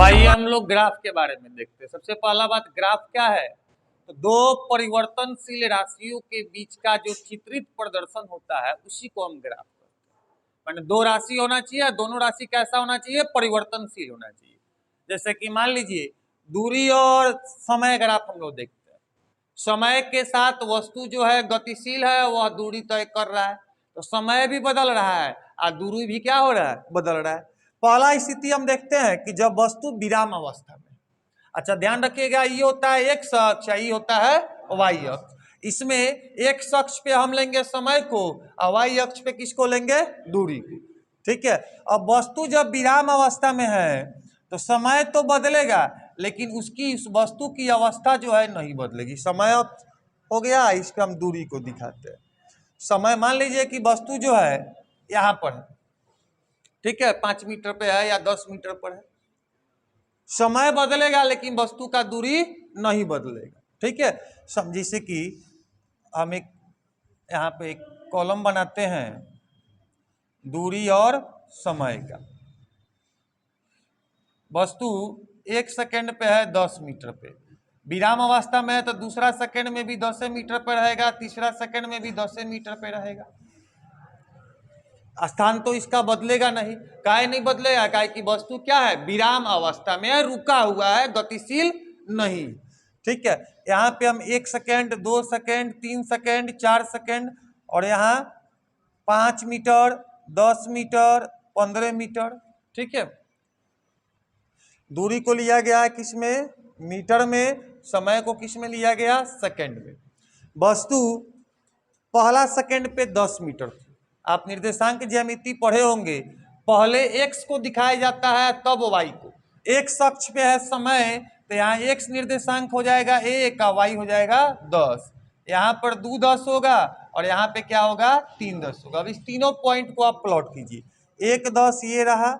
आइए हम लोग ग्राफ के बारे में देखते हैं। सबसे पहला बात, ग्राफ क्या है? तो दो परिवर्तनशील राशियों के बीच का जो चित्रित प्रदर्शन होता है उसी को हम ग्राफ कहते हैं। माने दो राशि होना चाहिए, दोनों राशि कैसा होना चाहिए? परिवर्तनशील होना चाहिए। जैसे कि मान लीजिए दूरी और समय ग्राफ हम लोग देखते हैं। समय के साथ वस्तु जो है गतिशील है, वह दूरी तय कर रहा है, तो समय भी बदल रहा है और दूरी भी क्या हो रहा है? बदल रहा है। पहला स्थिति हम देखते हैं कि जब वस्तु विराम अवस्था में। अच्छा ध्यान रखिएगा, ये होता है एक्स अक्ष, ये होता है वाई अक्ष। इसमें एक्स अक्ष पे हम लेंगे समय को और वाई अक्ष पे किसको लेंगे? दूरी को। ठीक है। अब वस्तु जब विराम अवस्था में है तो समय तो बदलेगा, लेकिन उसकी उस वस्तु की अवस्था जो है नहीं बदलेगी। समय हो गया, इस पे हम दूरी को दिखाते हैं। समय मान लीजिए कि वस्तु जो है यहाँ पर है, ठीक है, 5 मीटर पे है या 10 मीटर पर है। समय बदलेगा लेकिन वस्तु का दूरी नहीं बदलेगा। ठीक है। जैसे कि हम एक यहाँ पे एक कॉलम बनाते हैं दूरी और समय का। वस्तु 1 सेकेंड पे है 10 मीटर पे, विराम अवस्था में है तो दूसरा सेकेंड में भी 10 मीटर पे रहेगा, तीसरा सेकेंड में भी 10 मीटर पे रहेगा। स्थान तो इसका बदलेगा नहीं। काहे नहीं बदलेगा? काहे कि वस्तु क्या है? विराम अवस्था में है, रुका हुआ है, गतिशील नहीं। ठीक है। यहाँ पे हम 1 सेकेंड, 2 सेकेंड, 3 सेकेंड, 4 सेकेंड और यहाँ 5 मीटर, 10 मीटर, 15 मीटर। ठीक है। दूरी को लिया गया है किसमें? मीटर में। समय को किसमें लिया गया? सेकेंड में। वस्तु पहला सेकेंड पे 10 मीटर थी। आप निर्देशांक ज्यामिति पढ़े होंगे, पहले x को दिखाया जाता है तब y को। x अक्ष पे है समय, तो यहाँ x निर्देशांक हो जाएगा 1 और y हो जाएगा 10। यहाँ पर 2 10 होगा और यहाँ पे क्या होगा? 3 10 होगा। अब इस तीनों पॉइंट को आप प्लॉट कीजिए। 1 10 ये रहा,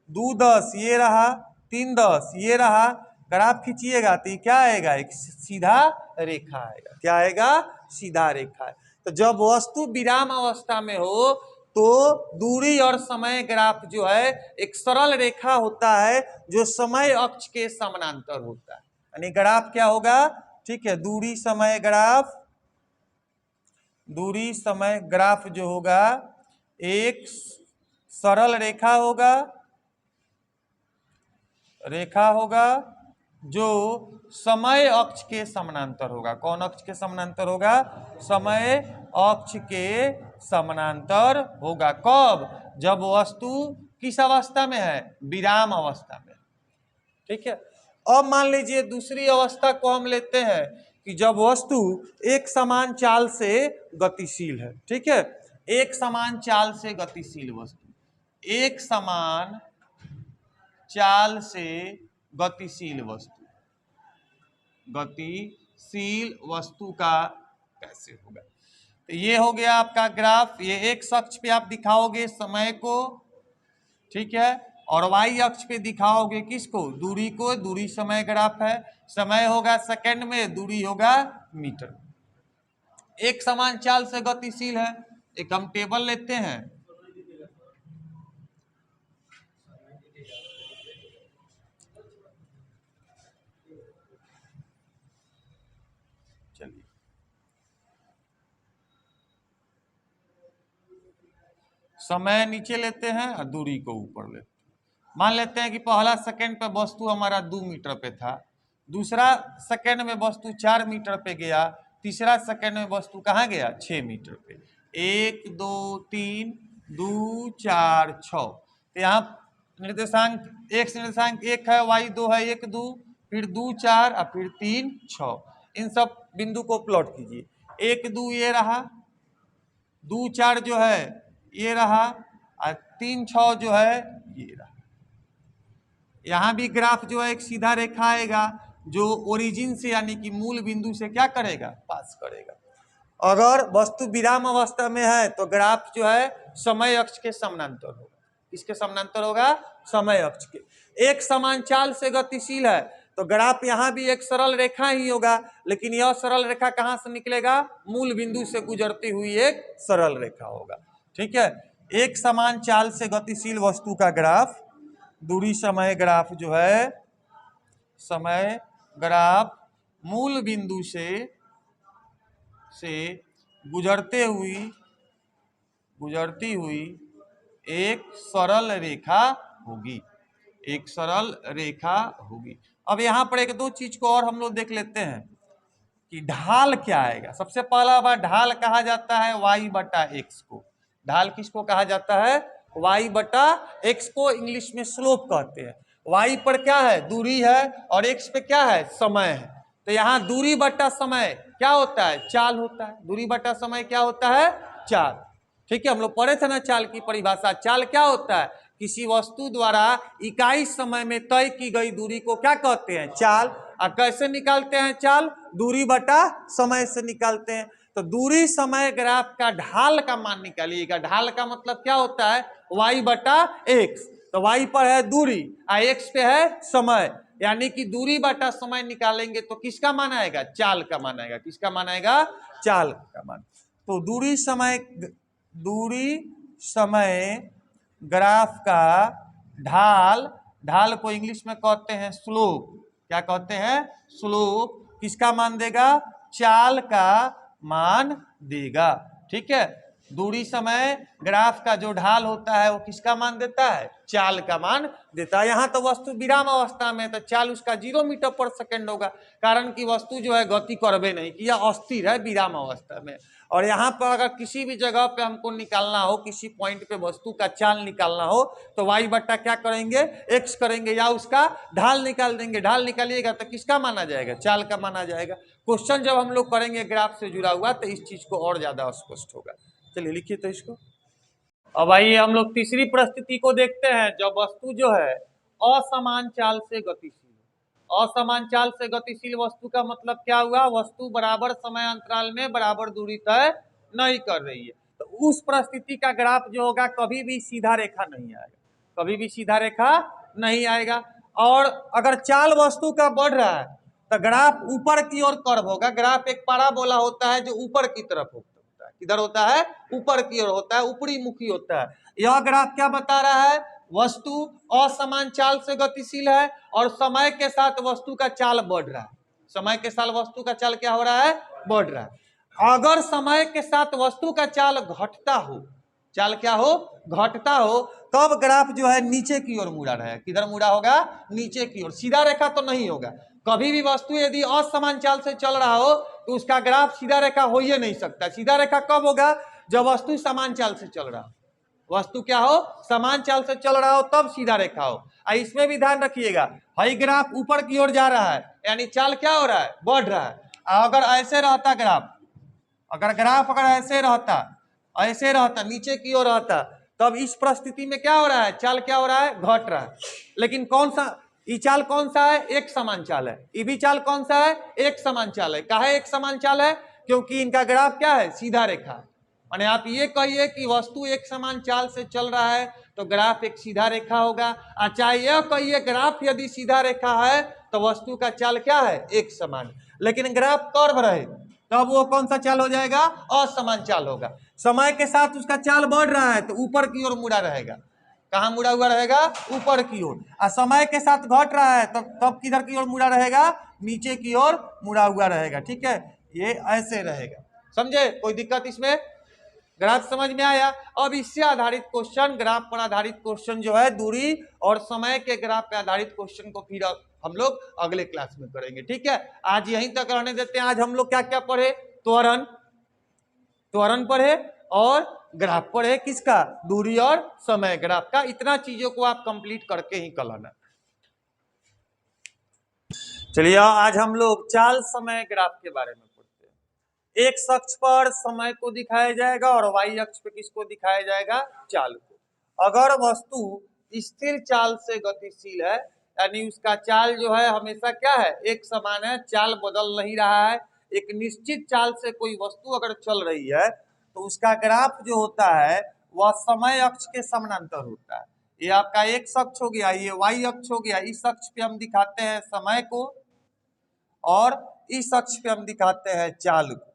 2 10 ये रहा, 3 10 ये रहा। ग्राफ खींचिएगा तो क्या आएगा? एक सीधा रेखा आएगा। क्या आएगा? सीधा रेखा है। तो जब वस्तु विराम अवस्था में हो तो दूरी और समय ग्राफ जो है एक सरल रेखा होता है जो समय अक्ष के समानांतर होता है। यानी ग्राफ क्या होगा? ठीक है, दूरी समय ग्राफ, दूरी समय ग्राफ जो होगा एक सरल रेखा होगा, रेखा होगा जो समय अक्ष के समानांतर होगा। कौन अक्ष के समानांतर होगा? समय अक्ष के समानांतर होगा। कब? जब वस्तु किस अवस्था में है? विराम अवस्था में। ठीक है। अब मान लीजिए दूसरी अवस्था को हम लेते हैं कि जब वस्तु एक समान चाल से गतिशील है। ठीक है। एक समान चाल से गतिशील वस्तु, एक समान चाल से गतिशील वस्तु, गतिशील वस्तु का कैसे होगा? तो ये हो गया आपका ग्राफ। ये एक्स अक्ष पे आप दिखाओगे समय को, ठीक है, और वाई अक्ष पे दिखाओगे किसको? दूरी को। दूरी समय ग्राफ है, समय होगा सेकंड में, दूरी होगा मीटर। एक समान चाल से गतिशील है। एक हम टेबल लेते हैं, चलिए समय नीचे लेते हैं और दूरी को ऊपर लेते हैं। मान लेते हैं कि पहला सेकंड पे वस्तु हमारा 2 मीटर पे था, दूसरा सेकंड में वस्तु 4 मीटर पे गया, तीसरा सेकंड में वस्तु कहाँ गया? 6 मीटर पे। 1 2 3 2 4 6। तो यहाँ निर्देशांक एक्स निर्देशांक 1 है, वाई 2 है, 1 2, फिर 2 4 और फिर 3 6। इन सब बिंदु को प्लॉट कीजिए। 1 2 ये रहा, 2 4 जो है ये रहा और 3 6 जो है ये रहा। यहाँ भी ग्राफ जो है एक सीधा रेखा आएगा जो ओरिजिन से यानी कि मूल बिंदु से क्या करेगा? पास करेगा। अगर वस्तु विराम अवस्था में है तो ग्राफ जो है समय अक्ष के समानांतर होगा। किसके समानांतर होगा? समय अक्ष के। एक समान चाल से गतिशील है तो ग्राफ यहाँ भी एक सरल रेखा ही होगा, लेकिन यह सरल रेखा कहाँ से निकलेगा? मूल बिंदु से गुजरती हुई एक सरल रेखा होगा। ठीक है। एक समान चाल से गतिशील वस्तु का ग्राफ, दूरी समय ग्राफ जो है समय ग्राफ मूल बिंदु से गुजरती हुई एक सरल रेखा होगी, एक सरल रेखा होगी। अब यहाँ पर एक दो चीज को और हम लोग देख लेते हैं कि ढाल क्या आएगा। सबसे पहला बार ढाल कहा जाता है y बटा एक्स को। ढाल किसको कहा जाता है? y बटा एक्स को इंग्लिश में स्लोप कहते हैं। y पर क्या है? दूरी है, और x पे क्या है? समय है। तो यहाँ दूरी बटा समय क्या होता है? चाल होता है। दूरी बटा समय क्या होता है? चाल। ठीक है, हम लोग पढ़े थे ना चाल की परिभाषा। चाल क्या होता है? किसी वस्तु द्वारा इकाई समय में तय की गई दूरी को क्या कहते हैं? चाल। और कैसे निकालते हैं चाल? दूरी बटा समय से निकालते हैं। तो दूरी समय ग्राफ का ढाल का मान निकालिएगा। ढाल का मतलब क्या होता है? y बटा एक्स। तो y पर है दूरी और x पे है समय, यानी कि दूरी बटा समय निकालेंगे तो किसका मान आएगा? चाल का मान आएगा। किसका मान आएगा? चाल का मान। तो दूरी समय ग्राफ का ढाल को इंग्लिश में कहते हैं स्लोप। क्या कहते हैं? स्लोप। किसका मान देगा? चाल का मान देगा। ठीक है, दूरी समय ग्राफ का जो ढाल होता है वो किसका मान देता है? चाल का मान देता है। यहाँ तो वस्तु विराम अवस्था में, तो चाल उसका 0 मीटर पर सेकेंड होगा, कारण कि वस्तु जो है गति करबे नहीं किया, अस्थिर है विराम अवस्था में। और यहाँ पर अगर किसी भी जगह पे हमको निकालना हो, किसी पॉइंट पे वस्तु का चाल निकालना हो, तो y बट्टा क्या करेंगे? x करेंगे, या उसका ढाल निकाल देंगे। ढाल निकालिएगा तो किसका माना जाएगा? चाल का माना जाएगा। क्वेश्चन जब हम लोग करेंगे ग्राफ से जुड़ा हुआ तो इस चीज को और ज्यादा स्पष्ट होगा। चलिए लिखिए तो इसको। अब आइए हम लोग तीसरी परिस्थिति को देखते हैं। जब वस्तु जो है असमान चाल से गतिशील। असमान चाल से गतिशील वस्तु का मतलब क्या हुआ? वस्तु बराबर समय अंतराल में बराबर दूरी तय नहीं कर रही है। तो उस परिस्थिति का ग्राफ जो होगा कभी भी सीधा रेखा नहीं आएगा, कभी भी सीधा रेखा नहीं आएगा। और अगर चाल वस्तु का बढ़ रहा है तो ग्राफ ऊपर की ओर कर्व होगा। ग्राफ एक पैराबोला होता है जो ऊपर की तरफ होता है। किधर होता है? ऊपर की ओर होता है, ऊपरी मुखी होता है। यह ग्राफ क्या बता रहा है? वस्तु असमान चाल से गतिशील है और समय के साथ वस्तु का चाल बढ़ रहा है। समय के साथ वस्तु का चाल क्या हो रहा है? बढ़ रहा है। अगर समय के साथ वस्तु का चाल घटता हो, चाल क्या हो? घटता हो, तब ग्राफ जो है नीचे की ओर मुड़ा रहेगा। किधर मुड़ा होगा? नीचे की ओर। सीधा रेखा तो नहीं होगा। कभी भी वस्तु यदि असमान चाल से चल रहा हो तो उसका ग्राफ सीधा रेखा हो ही नहीं सकता। सीधा रेखा कब होगा? जब वस्तु समान चाल से चल रहा हो। वस्तु क्या हो? समान चाल से चल रहा हो तब सीधा रेखा हो। इसमें भी ध्यान रखिएगा, हाई ग्राफ ऊपर की ओर जा रहा है, यानी चाल क्या हो रहा है? बढ़ रहा है। अगर ऐसे रहता ग्राफ, अगर ऐसे रहता नीचे की ओर रहता, तब इस परिस्थिति में क्या हो रहा है? चाल क्या हो रहा है? घट रहा है। लेकिन कौन सा ये चाल कौन सा है? एक समान चाल है। ये भी चाल कौन सा है? एक समान चाल है। काहे एक समान चाल है? क्योंकि इनका ग्राफ क्या है? सीधा रेखा। माने आप ये कहिए कि वस्तु एक समान चाल से चल रहा है तो ग्राफ एक सीधा रेखा होगा। चाहे यह कहिए ग्राफ यदि सीधा रेखा है तो वस्तु का चाल क्या है? एक समान। लेकिन ग्राफ कर्व रहे तब वो कौन सा चाल हो जाएगा? असमान चाल होगा। समय के साथ उसका चाल बढ़ रहा है तो ऊपर की ओर मुड़ा रहेगा। कहाँ मुड़ा हुआ रहेगा? ऊपर की ओर। और समय के साथ घट रहा है तब किधर की ओर मुड़ा रहेगा? नीचे की ओर मुड़ा हुआ रहेगा। ठीक है, ये ऐसे रहेगा। समझे? कोई दिक्कत इसमें? ग्राफ समझ में आया? अब इससे आधारित क्वेश्चन, ग्राफ पर आधारित क्वेश्चन जो है, दूरी और समय के ग्राफ पर आधारित क्वेश्चन को फिर हम लोग अगले क्लास में करेंगे। ठीक है, आज यहीं तक रहने देते हैं। आज हम लोग क्या क्या पढ़े? त्वरण पढ़े और ग्राफ पढ़े। किसका? दूरी और समय ग्राफ का। इतना चीजों को आप कंप्लीट करके ही कल आना। चलिए आज हम लोग चाल समय ग्राफ के बारे में पढ़ते हैं। एक अक्ष पर समय को दिखाया जाएगा और वाई अक्ष पे किसको दिखाया जाएगा? चाल को। अगर वस्तु स्थिर चाल से गतिशील है, यानी उसका चाल जो है हमेशा क्या है? एक समान है, चाल बदल नहीं रहा है। एक निश्चित चाल से कोई वस्तु अगर चल रही है तो उसका ग्राफ जो होता है वह समय अक्ष के समानांतर होता है। ये आपका एक्स अक्ष हो गया, ये वाई अक्ष हो गया। इस अक्ष पे हम दिखाते हैं समय को और इस अक्ष पे हम दिखाते हैं चाल को।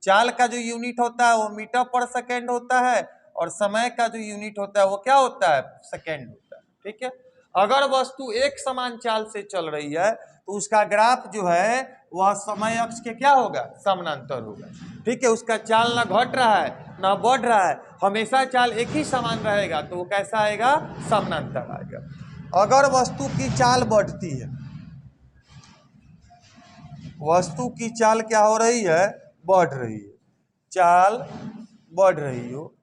चाल का जो यूनिट होता है वो मीटर पर सेकेंड होता है और समय का जो यूनिट होता है वो क्या होता है? सेकेंड होता है। ठीक है, अगर वस्तु एक समान चाल से चल रही है तो उसका ग्राफ जो है वह समय अक्ष के क्या होगा, समानांतर होगा। ठीक है, उसका चाल ना घट रहा है ना बढ़ रहा है, हमेशा चाल एक ही समान रहेगा, तो वो कैसा आएगा, समानांतर आएगा। अगर वस्तु की चाल बढ़ती है, वस्तु की चाल क्या हो रही है, बढ़ रही है, चाल बढ़ रही हो,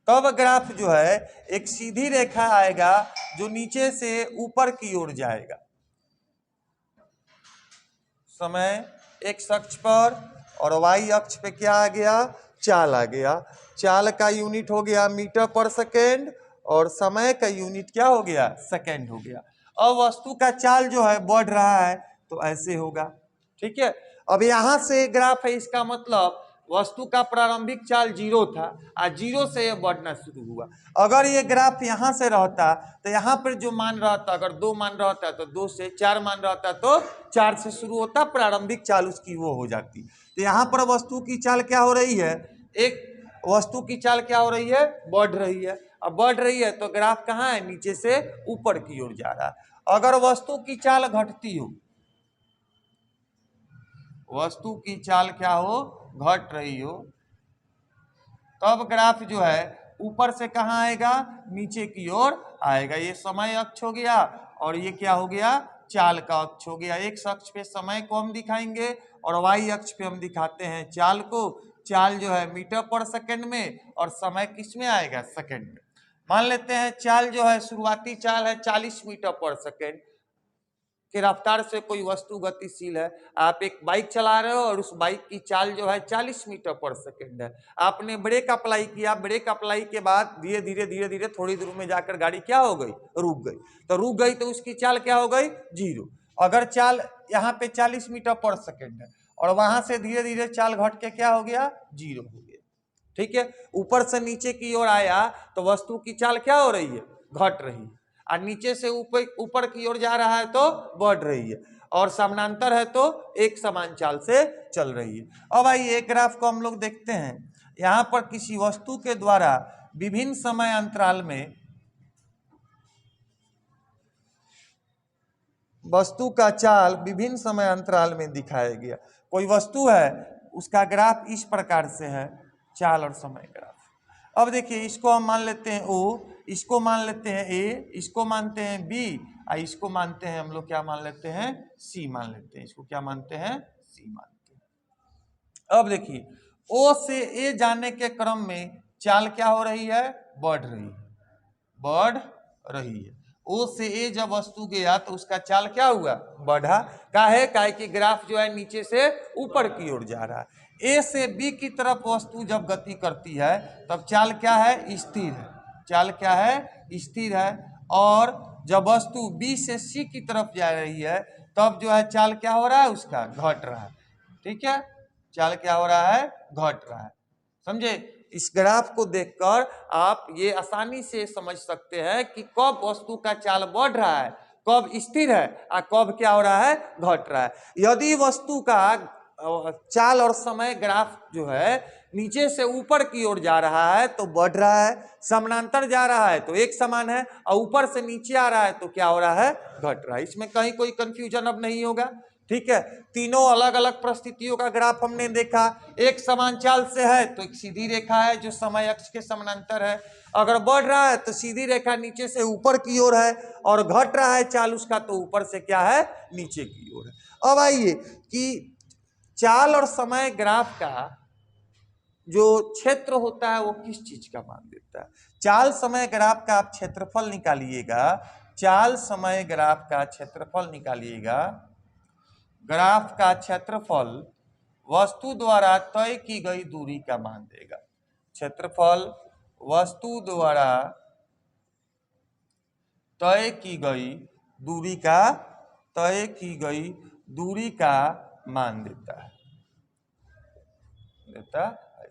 तब ग्राफ जो है एक सीधी रेखा आएगा जो नीचे से ऊपर की ओर जाएगा। समय एक्स अक्ष पर और वाई अक्ष पे क्या आ गया, चाल आ गया। चाल का यूनिट हो गया मीटर पर सेकेंड और समय का यूनिट क्या हो गया, सेकेंड हो गया। अब वस्तु का चाल जो है बढ़ रहा है तो ऐसे होगा। ठीक है, अब यहां से ग्राफ है, इसका मतलब वस्तु का प्रारंभिक चाल 0 था और 0 से ये बढ़ना शुरू हुआ। अगर ये ग्राफ यहाँ से रहता तो यहाँ पर जो मान रहता, अगर 2 मान रहता तो 2 से, 4 मान रहता तो 4 से शुरू होता, प्रारंभिक चाल उसकी वो हो जाती। तो यहाँ पर वस्तु की चाल क्या हो रही है, एक वस्तु की चाल क्या हो रही है, बढ़ रही है। अब बढ़ रही है तो ग्राफ कहाँ है, नीचे से ऊपर की ओर जा रहा है। अगर वस्तु की चाल घटती हो, वस्तु की चाल क्या हो, घट रही हो, तब ग्राफ जो है ऊपर से कहाँ आएगा, नीचे की ओर आएगा। ये समय अक्ष हो गया और ये क्या हो गया, चाल का अक्ष हो गया। एक अक्ष पे समय को हम दिखाएंगे और वाई अक्ष पे हम दिखाते हैं चाल को। चाल जो है मीटर पर सेकंड में और समय किस में आएगा, सेकंड में। मान लेते हैं चाल जो है, शुरुआती चाल है 40 मीटर पर सेकंड की रफ्तार से कोई वस्तु गतिशील है। आप एक बाइक चला रहे हो और उस बाइक की चाल जो है 40 मीटर पर सेकंड है। आपने ब्रेक अप्लाई किया, ब्रेक अप्लाई के बाद धीरे धीरे धीरे धीरे थोड़ी दूर में जाकर गाड़ी क्या हो गई, रुक गई। तो रुक गई तो उसकी चाल क्या हो गई, 0। अगर चाल यहाँ पे 40 मीटर पर सेकंड है और वहां से धीरे धीरे चाल घट के क्या हो गया, 0 हो गया। ठीक है, ऊपर से नीचे की ओर आया तो वस्तु की चाल क्या हो रही है, घट रही है, और नीचे से ऊपर की ओर जा रहा है तो बढ़ रही है, और समानांतर है तो एक समान चाल से चल रही है। अब आइए एक ग्राफ को हम लोग देखते हैं। यहाँ पर किसी वस्तु के द्वारा विभिन्न समय अंतराल में वस्तु का चाल विभिन्न समय अंतराल में दिखाया गया। कोई वस्तु है, उसका ग्राफ इस प्रकार से है, चाल और समय ग्राफ। अब देखिए, इसको हम मान लेते हैं O, इसको मान लेते हैं A, इसको मानते हैं B और इसको मानते हैं हम लोग क्या मान लेते हैं, C मान लेते हैं। इसको क्या मानते हैं, C मानते हैं। अब देखिए, O से A जाने के क्रम में चाल क्या हो रही है, बढ़ रही है, बढ़ रही है। O से A जब वस्तु गया तो उसका चाल क्या हुआ, बढ़ा। काहे कि ग्राफ जो है नीचे से ऊपर की ओर जा रहा है। A से B की तरफ वस्तु जब गति करती है तब चाल क्या है, स्थिर है, चाल क्या है, स्थिर है। और जब वस्तु B से C की तरफ जा रही है तब जो है चाल क्या हो रहा है, उसका घट रहा है। ठीक है, चाल क्या हो रहा है, घट रहा है। समझे, इस ग्राफ को देखकर आप ये आसानी से समझ सकते हैं कि कब वस्तु का चाल बढ़ रहा है, कब स्थिर है और कब क्या हो रहा है, घट रहा है। यदि वस्तु का चाल और समय ग्राफ जो है नीचे से ऊपर की ओर जा रहा है तो बढ़ रहा है, समानांतर जा रहा है तो एक समान है, और ऊपर से नीचे आ रहा है तो क्या हो रहा है, घट रहा है। इसमें कहीं कोई कंफ्यूजन अब नहीं होगा। ठीक है, तीनों अलग अलग परिस्थितियों का ग्राफ हमने देखा। एक समान चाल से है तो एक सीधी रेखा है जो समय अक्ष के समानांतर है। अगर बढ़ रहा है तो सीधी रेखा नीचे से ऊपर की ओर है, और घट रहा है चाल उसका तो ऊपर से क्या है, नीचे की ओर है। अब आइए कि चाल और समय ग्राफ का जो क्षेत्र होता है वो किस चीज का मान देता है। चाल समय ग्राफ का आप क्षेत्रफल निकालिएगा, चाल समय ग्राफ का क्षेत्रफल निकालिएगा। ग्राफ का क्षेत्रफल वस्तु द्वारा तय की गई दूरी का मान देगा। क्षेत्रफल वस्तु द्वारा तय की गई दूरी का मान देता है।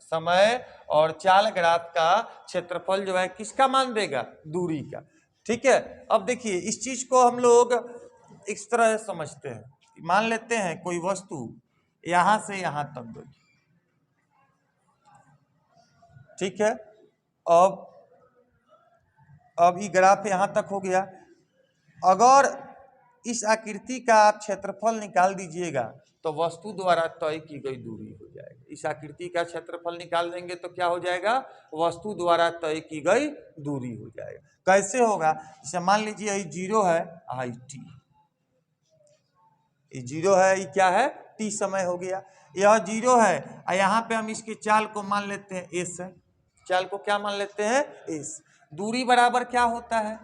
समय और चाल ग्राफ का क्षेत्रफल जो है किसका मान देगा, दूरी का। ठीक है, अब देखिए इस चीज को हम लोग इस तरह समझते हैं। मान लेते हैं कोई वस्तु यहां से यहां तक गई। ठीक है, अब अब ये ग्राफ यहाँ तक हो गया। अगर इस आकृति का आप क्षेत्रफल निकाल दीजिएगा तो वस्तु द्वारा तय की गई दूरी हो जाएगी। इस आकृति का क्षेत्रफल निकाल देंगे तो क्या हो जाएगा, वस्तु द्वारा तय की गई दूरी हो जाएगा। कैसे होगा, जैसे मान लीजिए ये 0 है, आई टी, ये 0 है, ये क्या है, टी समय हो गया। यह 0 है और यहाँ पे हम इसके चाल को मान लेते हैं एस है। चाल को क्या मान लेते हैं, एस। दूरी बराबर क्या होता है,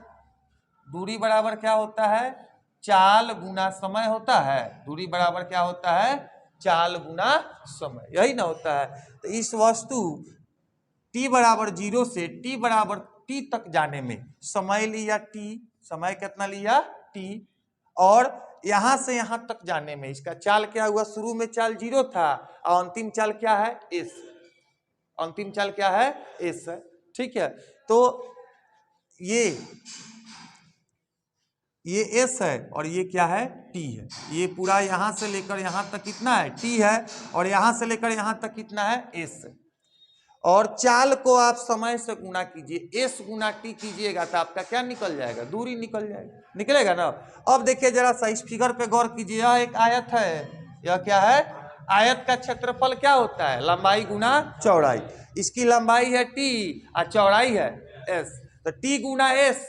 दूरी बराबर क्या होता है, चाल गुना समय होता है। दूरी बराबर क्या होता है, चाल गुना समय, यही ना होता है। तो इस वस्तु t बराबर 0 से t बराबर t तक जाने में समय लिया t, समय कितना लिया t, और यहां से यहां तक जाने में इसका चाल क्या हुआ, शुरू में चाल 0 था और अंतिम चाल क्या है, s। अंतिम चाल क्या है, s है। ठीक है, तो ये s है और ये क्या है, t है। ये पूरा यहां से लेकर यहां तक कितना है, t है, और यहां से लेकर यहां तक कितना है, s है। और चाल को आप समय से गुणा कीजिए, s गुना t कीजिएगा तो आपका क्या निकल जाएगा, दूरी निकल जाएगा, निकलेगा ना। अब देखिए जरा सा इस फिगर पे गौर कीजिए, यह एक आयत है, यह क्या है, आयत का क्षेत्रफल क्या होता है, लंबाई गुना चौड़ाई। इसकी लंबाई है t और चौड़ाई है s, तो t गुना s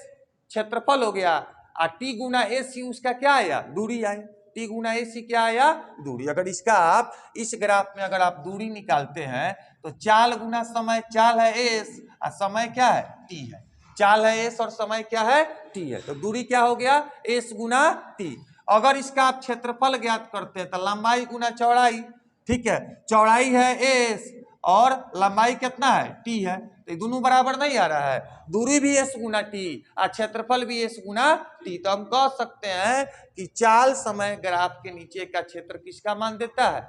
क्षेत्रफल हो गया और t गुना s ही उसका क्या आया, दूरी आया। t गुना s ही क्या आया, दूरी। अगर इसका आप इस ग्राफ में अगर आप दूरी निकालते हैं तो चाल गुना समय, चाल है s और समय क्या है, t है। चाल है s और समय क्या है, t है, तो दूरी क्या हो गया, s गुना t। अगर इसका आप क्षेत्रफल ज्ञात करते हैं तो लंबाई गुना चौड़ाई, ठीक है, चौड़ाई है s और लंबाई कितना है, t है, तो दोनों बराबर नहीं आ रहा है। दूरी भी s गुना t और क्षेत्रफल भी s गुना t। तो हम कह सकते हैं कि चाल समय ग्राफ के नीचे का क्षेत्र किसका मान देता है,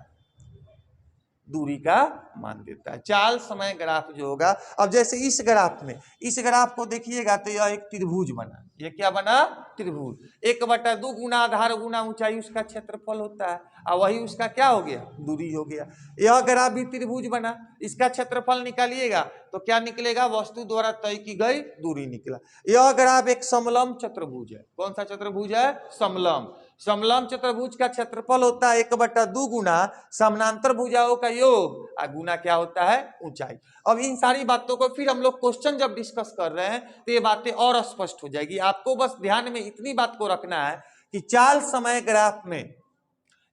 दूरी का मान देता है। चाल समय ग्राफ जो होगा, अब जैसे इस ग्राफ में, इस ग्राफ को देखिएगा तो यह एक त्रिभुज बना, ये क्या बना, त्रिभुज। 1/2 गुना आधार गुना ऊंचाई उसका क्षेत्रफल होता है और वही उसका क्या हो गया, दूरी हो गया। यह ग्राफ भी त्रिभुज बना, इसका क्षेत्रफल निकालिएगा तो क्या निकलेगा, वस्तु द्वारा तय की गई दूरी निकला। यह ग्राफ एक समलंब चतुर्भुज है। कौन सा चतुर्भुज है, समलंब। समलंब चतुर्भुज का क्षेत्रफल होता है 1/2 गुना समानांतर भुजाओं का योग और गुना क्या होता है, ऊंचाई। अब इन सारी बातों को फिर हम लोग क्वेश्चन जब डिस्कस कर रहे हैं तो ये बातें और स्पष्ट हो जाएगी। आपको बस ध्यान में इतनी बात को रखना है कि चाल समय ग्राफ में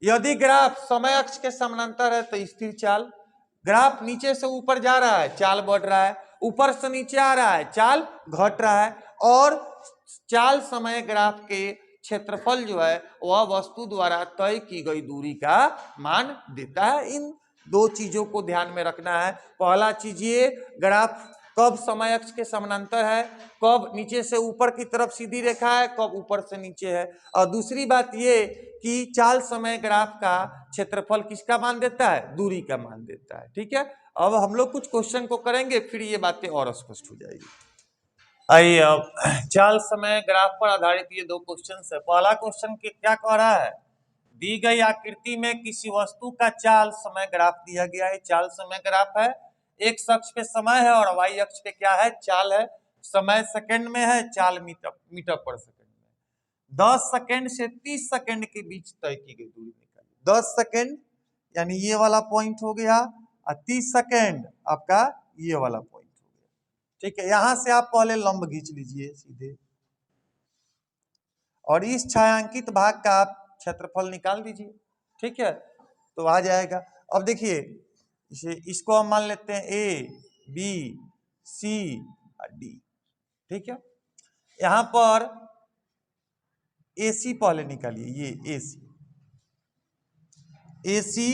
यदि ग्राफ समय अक्ष के समानांतर है तो स्थिर चाल, ग्राफ नीचे से ऊपर जा रहा है चाल बढ़ रहा है, ऊपर से नीचे आ रहा है चाल घट रहा है, और चाल समय ग्राफ के क्षेत्रफल जो है वह वस्तु द्वारा तय की गई दूरी का मान देता है। इन दो चीजों को ध्यान में रखना है। पहला चीज ये, ग्राफ कब समय अक्ष के समानांतर है, कब नीचे से ऊपर की तरफ सीधी रेखा है, कब ऊपर से नीचे है। और दूसरी बात ये कि चाल समय ग्राफ का क्षेत्रफल किसका मान देता है, दूरी का मान देता है। ठीक है, अब हम लोग कुछ क्वेश्चन को करेंगे फिर ये बातें और स्पष्ट हो जाएगी। आइए अब चाल समय ग्राफ पर आधारित ये दो क्वेश्चन है। पहला क्वेश्चन क्या कह रहा है, दी गई आकृति में किसी वस्तु का चाल समय ग्राफ दिया गया है। चाल समय ग्राफ है, एक्स अक्ष पे समय है और वाई अक्ष पे क्या है, चाल है। समय सेकंड में है, चाल मीटर पर सेकंड में। 10 सेकंड से 30 सेकंड के बीच तय की गई दूरी निकाली। 10 सेकंड यानी ये वाला पॉइंट हो गया और 30 सेकंड आपका ये वाला पॉइंट। ठीक है, यहां से आप पहले लंब खींच लीजिए सीधे और इस छायांकित भाग का आप क्षेत्रफल निकाल दीजिए। ठीक है, तो आ जाएगा। अब देखिए इसको हम मान लेते हैं ए बी सी और डी। ठीक है, यहां पर ए सी पहले निकालिए, ये ए सी, ए सी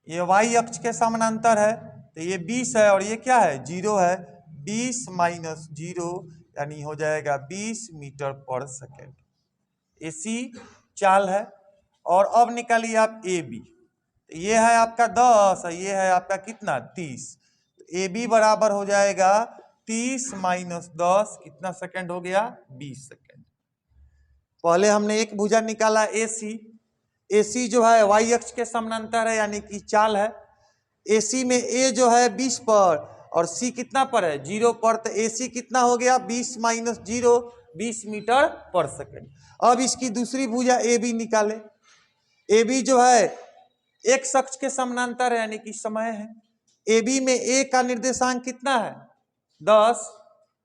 ये वाई अक्ष के समानांतर है तो ये 20 है और ये क्या है, 0 है। 20 माइनस 0 यानी हो जाएगा 20 मीटर पर सेकेंड। एसी चाल है। और अब निकालिए आप ए बी, ये है आपका 10 ये है आपका कितना 30। ए बी बराबर हो जाएगा 30 माइनस 10 कितना सेकेंड हो गया, 20 सेकेंड। पहले हमने एक भुजा निकाला ए सी, एसी जो है वाई अक्ष के समानांतर है यानी कि चाल है। एसी में ए जो है 20 पर और सी कितना पर है 0 पर, तो AC कितना हो गया 20 माइनस 0 20 मीटर पर सेकेंड। अब इसकी दूसरी भुजा AB निकाले। AB जो है x अक्ष के समानांतर है यानी कि समय है। AB में A का निर्देशांक कितना है 10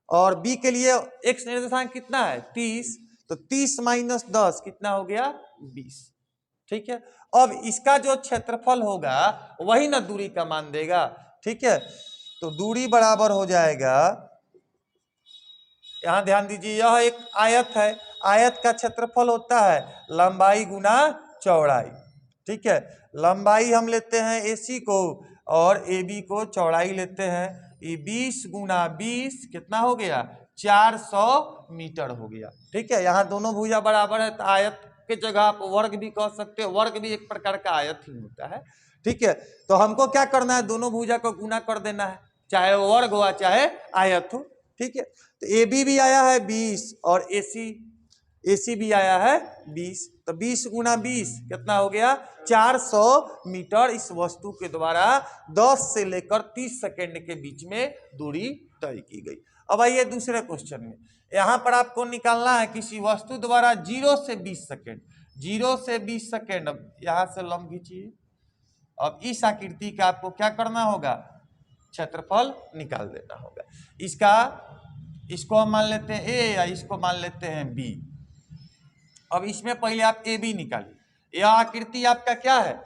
और B के लिए x निर्देशांक कितना है 30, तो 30 माइनस 10 कितना हो गया 20। ठीक है, अब इसका जो क्षेत्रफल होगा वही ना दूरी का मान देगा। ठीक है, तो दूरी बराबर हो जाएगा, यहां ध्यान दीजिए, यह एक आयत है, आयत का क्षेत्रफल होता है लंबाई गुना चौड़ाई। ठीक है, लंबाई हम लेते हैं AC को और AB को चौड़ाई लेते हैं, ये 20 गुना 20 कितना हो गया 400 मीटर हो गया। ठीक है, यहाँ दोनों भुजा बराबर है तो आयत के जगह आप वर्ग भी कह सकते हो, वर्ग भी एक प्रकार का आयत ही होता है। ठीक है, तो हमको क्या करना है, दोनों भुजा को गुना कर देना है, चाहे वर्ग हो चाहे आयत हो। ठीक है, तो AB भी आया है 20 और AC भी आया है 20, तो 20 गुना 20 कितना हो गया 400 मीटर इस वस्तु के द्वारा 10 से लेकर 30 सेकेंड के बीच में दूरी तय की गई। अब आइए दूसरे क्वेश्चन में, यहां पर आपको निकालना है किसी वस्तु द्वारा 0 से 20 सेकेंड, 0 से 20 सेकेंड, अब यहां से लंब खींचिए। अब इस आकृति का आपको क्या करना होगा, क्षेत्रफल निकाल देना होगा। इसको हम मान लेते हैं A या इसको मान लेते हैं B। अब इसमें पहले आप AB निकालिए। यह आकृति आपका क्या है,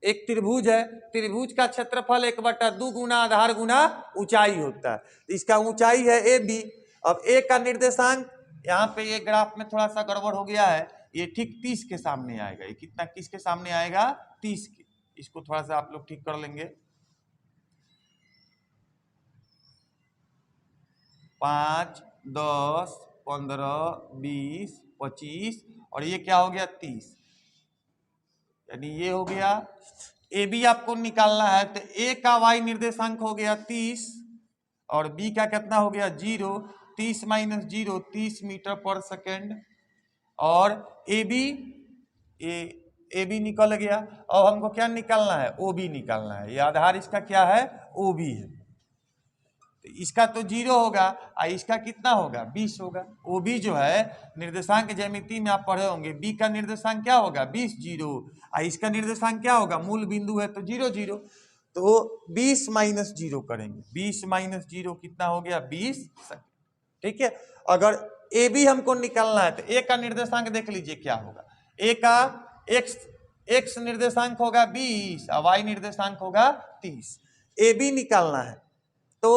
एक त्रिभुज है, त्रिभुज का क्षेत्रफल 1/2 गुना आधार गुना ऊंचाई होता है, इसका ऊंचाई है AB। अब A का निर्देशांक, यहाँ पे ये ग्राफ में थोड़ा सा गड़बड़ हो गया है, ये ठीक 30 के सामने आएगा, ये कितना किसके सामने आएगा 30 के, इसको थोड़ा सा आप लोग ठीक कर लेंगे। 5 10 15 20 25 और ये क्या हो गया 30, यानी ये हो गया। AB आपको निकालना है तो A का y निर्देशांक हो गया 30 और B का कितना हो गया 0, 30 माइनस 0 30 मीटर पर सेकेंड और AB निकल गया। अब हमको क्या निकालना है OB निकालना है, ये आधार इसका क्या है OB है, तो इसका तो 0 होगा और इसका कितना होगा 20 होगा। OB जो है निर्देशांक ज्यामिति में आप पढ़े होंगे, B का निर्देशांक क्या होगा 20 0 और इसका निर्देशांक क्या होगा, मूल बिंदु है तो 0 0, तो 20 माइनस 0 करेंगे, 20 माइनस 0 कितना हो गया 20 सेकेंड। ठीक है, अगर AB हमको निकालना है तो A का निर्देशांक देख लीजिए क्या होगा, A का x निर्देशांक होगा 20 और y निर्देशांक होगा 30। AB निकालना है तो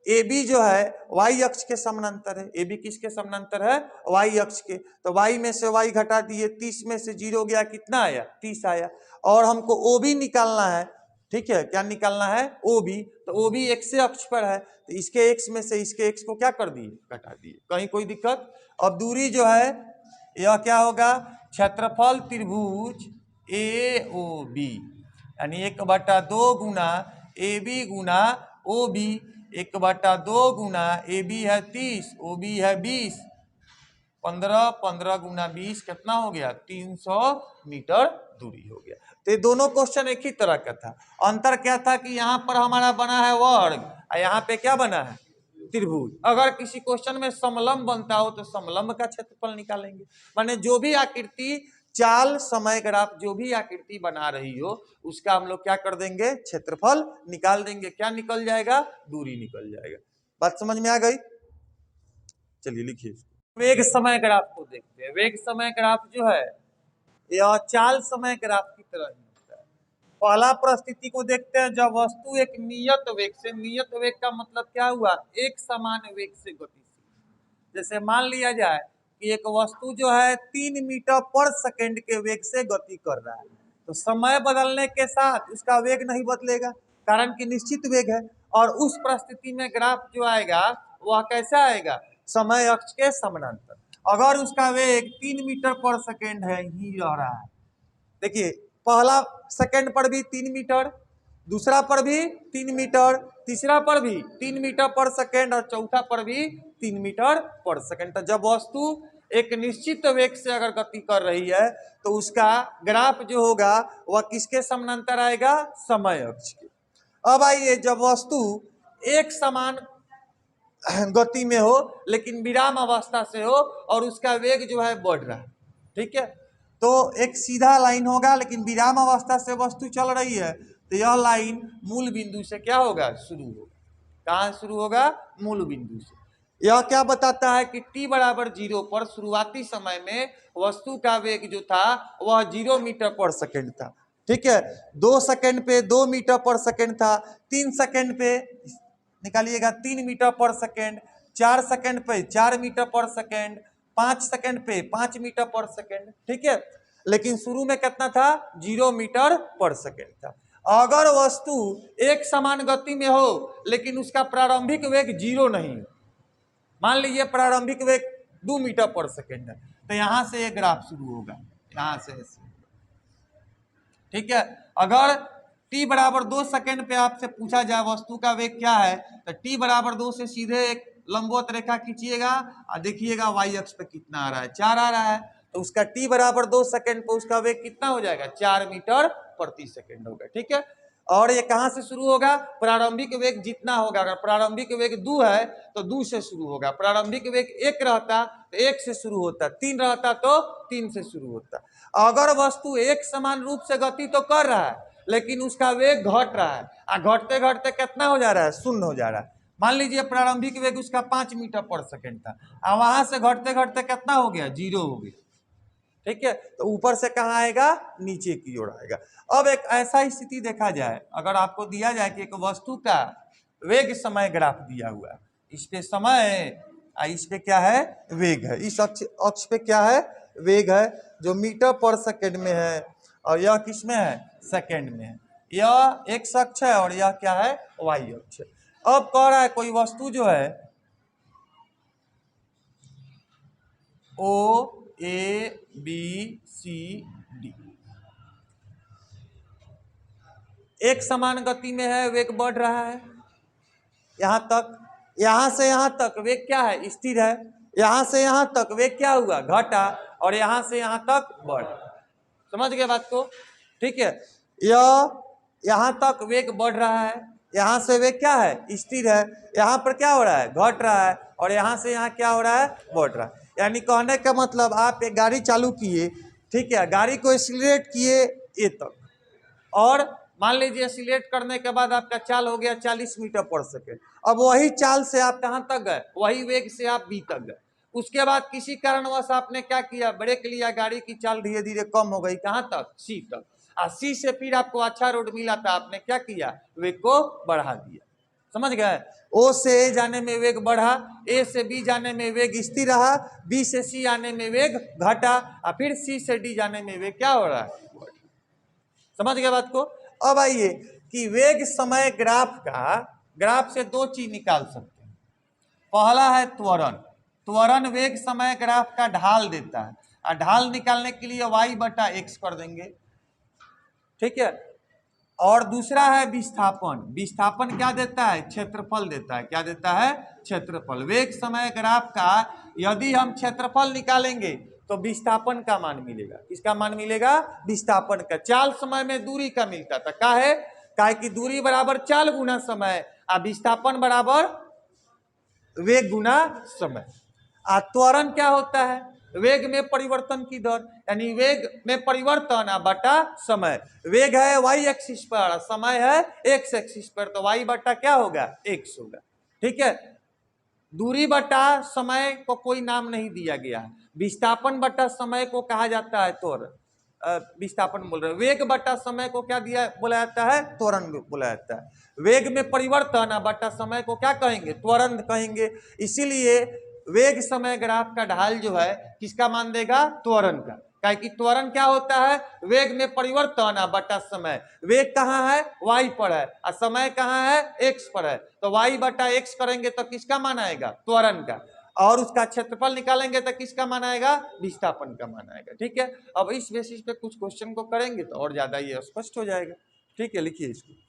AB जो है y अक्ष के समानांतर है, AB किसके समानांतर है y अक्ष के, तो y में से y घटा दिए, 30 में से 0 गया कितना आया 30 आया। और हमको OB निकालना है, ठीक है, क्या निकालना है OB, तो OB x अक्ष पर है तो इसके x में से इसके x को क्या कर दिए घटा दिए, कहीं कोई दिक्कत। अब दूरी जो है यह क्या होगा, क्षेत्रफल त्रिभुज AOB यानी 1/2 गुना AB गुना OB, 1/2 गुना AB है 30 OB है 20, 15 15 गुना 20 कितना हो गया 300 मीटर दूरी हो गया। तो ये दोनों क्वेश्चन एक ही तरह का था, अंतर क्या था कि यहाँ पर हमारा बना है वर्ग और यहाँ पे क्या बना है त्रिभुज। अगर किसी क्वेश्चन में समलंब बनता हो तो समलंब का क्षेत्रफल निकालेंगे, माने जो भी आकृति चाल समय ग्राफ जो भी आकृति बना रही हो उसका हम लोग क्या कर देंगे क्षेत्रफल निकाल देंगे, क्या निकल जाएगा दूरी निकल जाएगा। बात समझ में आ गई, चलिए लिखिए। वेग समय ग्राफ को देखते हैं। वेग समय ग्राफ जो है यह चाल समय ग्राफ की तरह ही होता है। पहला परिस्थिति को देखते हैं, जब वस्तु एक नियत वेग से, नियत वेग का मतलब क्या हुआ एक समान वेग से गतिशील। जैसे मान लिया जाए कि एक वस्तु जो है 3 मीटर पर सेकेंड के वेग से गति कर रहा है, तो समय बदलने के साथ उसका वेग नहीं बदलेगा कारण कि निश्चित वेग है, और उस परिस्थिति में ग्राफ जो आएगा वह कैसा आएगा समय अक्ष के समानांतर। अगर उसका वेग 3 मीटर पर सेकेंड है ही रह रहा है, देखिए पहला सेकेंड पर भी 3 मीटर, दूसरा पर भी 3 मीटर, तीसरा पर भी 3 मीटर पर सेकेंड और चौथा पर भी 3 मीटर पर सेकेंड। तो जब वस्तु एक निश्चित वेग से अगर गति कर रही है तो उसका ग्राफ जो होगा वह किसके समानांतर आएगा समय अक्ष के। अब आइए जब वस्तु एक समान गति में हो लेकिन विराम अवस्था से हो और उसका वेग जो है बढ़ रहा है, ठीक है। तो एक सीधा लाइन होगा लेकिन विराम अवस्था से वस्तु चल रही है, तो यह लाइन मूल बिंदु से क्या होगा, शुरू होगा। कहाँ शुरू होगा, मूल बिंदु से। यह क्या बताता है कि t बराबर 0 पर शुरुआती समय में वस्तु का वेग जो था वह 0 मीटर पर सेकेंड था, ठीक है। 2 सेकेंड पे 2 मीटर पर सेकेंड था, 3 सेकेंड पे निकालिएगा 3 मीटर पर सेकेंड, 4 सेकेंड पे 4 मीटर पर सेकेंड, 5 सेकेंड पे 5 मीटर पर सेकेंड, ठीक है। लेकिन शुरू में कितना था, 0 मीटर पर सेकेंड था। अगर वस्तु एक समान गति में हो लेकिन उसका प्रारंभिक वेग 0 नहीं, मान लीजिए प्रारंभिक वेग 2 मीटर पर सेकेंड है, तो यहां से ये ग्राफ शुरू होगा, यहां से ऐसे, ठीक है। अगर t बराबर 2 सेकेंड पे आपसे पूछा जाए वस्तु का वेग क्या है, तो t बराबर 2 से सीधे एक लंबवत रेखा खींचिएगा और देखिएगा y अक्ष पे कितना आ रहा है, 4 आ रहा है, तो उसका t बराबर 2 सेकेंड पे उसका वेग कितना हो जाएगा, 4 मीटर प्रति सेकेंड होगा, ठीक है। और ये कहां से शुरू होगा, प्रारंभिक वेग जितना होगा, अगर प्रारंभिक वेग 2 है तो 2 से शुरू होगा, प्रारंभिक वेग 1 रहता तो 1 से शुरू होता, 3 रहता तो 3 से शुरू होता। अगर वस्तु एक समान रूप से गति तो कर रहा है लेकिन उसका वेग घट रहा है, और घटते घटते कितना हो जा रहा है, 0 हो जा रहा है। मान लीजिए प्रारंभिक वेग उसका 5 मीटर पर सेकेंड था और वहां से घटते घटते कितना हो गया, 0 हो गया, ठीक है। तो ऊपर से कहाँ आएगा, नीचे की ओर आएगा। अब एक ऐसा स्थिति देखा जाए, अगर आपको दिया जाए कि एक वस्तु का वेग समय ग्राफ दिया हुआ है, इस पे समय और इस पे क्या है, वेग है, इस अक्ष पे क्या है, वेग है, जो मीटर पर सेकेंड में है, और यह किस में है, सेकेंड में है। यह एक्स अक्ष है और यह क्या है, वाई अक्ष है। अब कह रहा है कोई वस्तु जो है ओ ए बी सी डी एक समान गति में है, वेग बढ़ रहा है, यहां तक, यहां से यहां तक वेग क्या है, स्थिर है, यहां से यहां तक वेग क्या हुआ, घटा, और यहां से यहां तक बढ़। समझ गए बात को, ठीक है। यह यहां तक वेग बढ़ रहा है, यहां से वेग क्या है, स्थिर है, यहां पर क्या हो रहा है, घट रहा है, और यहां से यहां क्या हो रहा है, बढ़ रहा है। यानी कहने का मतलब आप एक गाड़ी चालू किए, ठीक है, गाड़ी को एक्सीलरेट किए ए तक, और मान लीजिए एक्सीलरेट करने के बाद आपका चाल हो गया 40 मीटर पर सेकेंड। अब वही चाल से आप कहां तक गए, वही वेग से आप बी तक गए। उसके बाद किसी कारणवश आपने क्या किया, ब्रेक लिया, गाड़ी की चाल धीरे धीरे कम हो गई, कहां तक, सी तक, और सी से फिर आपको अच्छा रोड मिला था, आपने क्या किया, वेग को बढ़ा दिया। समझ गए, ओ से ए जाने में वेग बढ़ा, ए से बी जाने में वेग स्थिर रहा, बी से सी आने में वेग घटा, और फिर सी से डी जाने में वेग क्या हो रहा है, समझ गए बात को। अब आइए कि वेग समय ग्राफ का, ग्राफ से 2 चीज निकाल सकते हैं। पहला है त्वरण, त्वरण वेग समय ग्राफ का ढाल देता है, और ढाल निकालने के लिए y/x कर देंगे, ठीक है। और दूसरा है विस्थापन, विस्थापन क्या देता है, क्षेत्रफल देता है, क्या देता है, क्षेत्रफल। वेग समय ग्राफ का यदि हम क्षेत्रफल निकालेंगे तो विस्थापन का मान मिलेगा, किसका मान मिलेगा, विस्थापन का। चाल समय में दूरी का मिलता था, काहे कि दूरी बराबर चाल गुना समय, और विस्थापन बराबर वेग गुना समय। और त्वरण क्या होता है, वेग में परिवर्तन की दर, यानी वेग में परिवर्तन बटा समय। वेग है y एक्सिस पर, समय है x एक्सिस पर, तो y बटा क्या होगा, x होगा, ठीक है। दूरी बटा समय को कोई नाम नहीं दिया गया है, विस्थापन बटा समय को कहा जाता है त्वरण, विस्थापन बोल रहे, वेग बटा समय को क्या दिया, बोला जाता है, त्वरण बोला जाता है। वेग में परिवर्तन बटा समय को क्या कहेंगे, त्वरण कहेंगे। इसीलिए वेग समय ग्राफ का ढाल जो है किसका मान देगा, त्वरण का, काहे कि त्वरण क्या होता है, वेग में परिवर्तन बटा समय। वेग कहाँ है, y पर है, और समय कहाँ है, x पर है, तो y बटा x करेंगे तो किसका मान आएगा, त्वरण का, और उसका क्षेत्रफल निकालेंगे तो किसका मान आएगा, विस्थापन का मान आएगा, ठीक है। अब इस बेसिस पे कुछ क्वेश्चन को करेंगे तो और ज्यादा ये स्पष्ट हो जाएगा, ठीक है। लिखिए इसको।